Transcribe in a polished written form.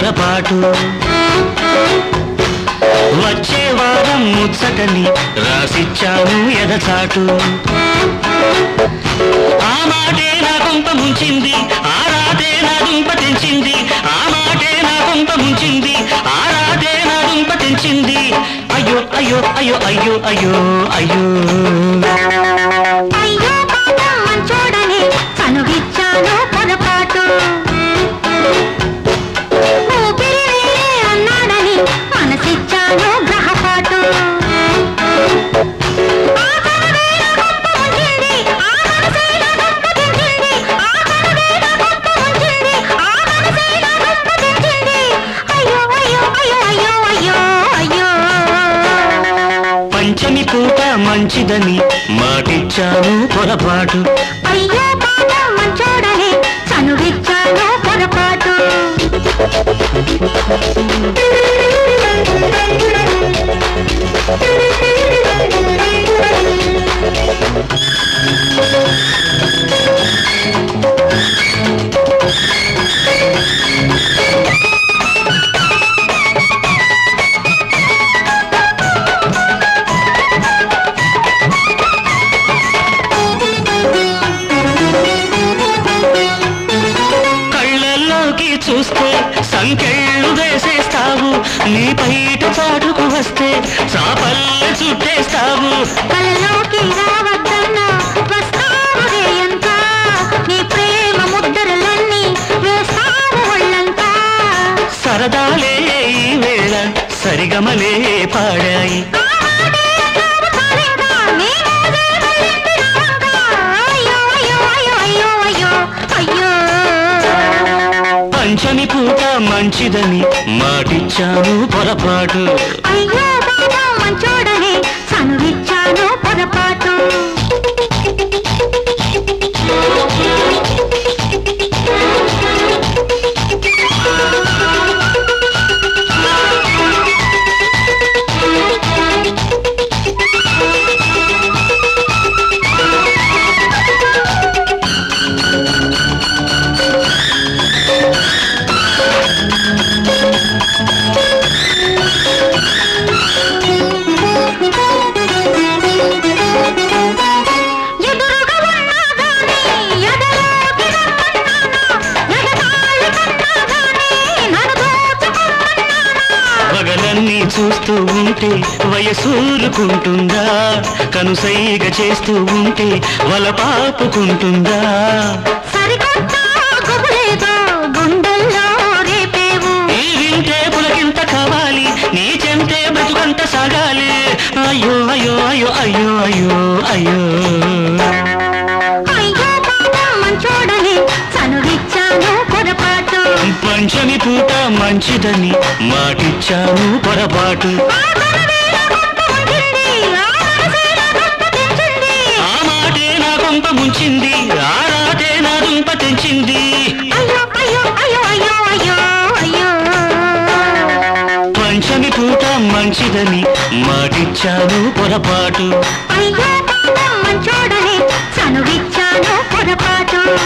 పొరపాటు వచ్చే వారం ముచ్చటని రాసిచ్చాను ఎదచాటు ఆ మాటే నా కొంప ముంచింది ఆ రాతే నా దుంప తెంచింది ఆ మాటే నా కొంప ముంచింది ఆ రాతే నా దుంప తెంచింది అయ్యో అయ్యో అయ్యో అయ్యో అయ్యో అయ్యో అయ్యో పాపం చూడని కనుగిచ్చాను పొరపాటు అన్నాడని మనసిచ్చాను గ్రహపాటు పంచమి పూట మంచిదని మాటిచ్చాను పొరపాటు అయ్యో బాబా మంచోడని చనువిచ్చాను పొరపాటు చూస్తే సంకెళ్ళు వేసేస్తావు నీ బయట చాటుకు వస్తే చాపల్లి చుట్టేస్తావు కళ్ళలోకి రావద్దన్నా వస్తావురే ఎంత నీ ప్రేమ ముద్దరలన్నీ వేస్తావు ఒళ్ళంతా సరదాలే ఈ వేళ సరిగమలే పాడాయి పంచమి పూట మంచిదని మాటిచ్చాను పొరపాటు అయ్యో బాబా మంచోడని చనువిచ్చాను పొరపాటు పగలన్నీ చూస్తూ ఉంటే వయసూరుకుంటుందా కనుసైగ చేస్తూ ఉంటే వలపాపుకుంటుందా ఈ వింటే పులకింత కావాలి నీ చెంతే బతుకంత సాగాలి అయ్యో అయ్యో అయ్యో అయ్యో అయ్యో అయ్యో పంచమి పూట మంచిదని మాటిచ్చాను పొరపాటు ఆ మాటే నా కొంప ముంచింది ఆ రాతే నా దుంప తెంచింది పంచమి పూట మంచిదని మాటిచ్చాను పొరపాటు అయ్యో మంచోడని చనువిచ్చాను పొరపాటు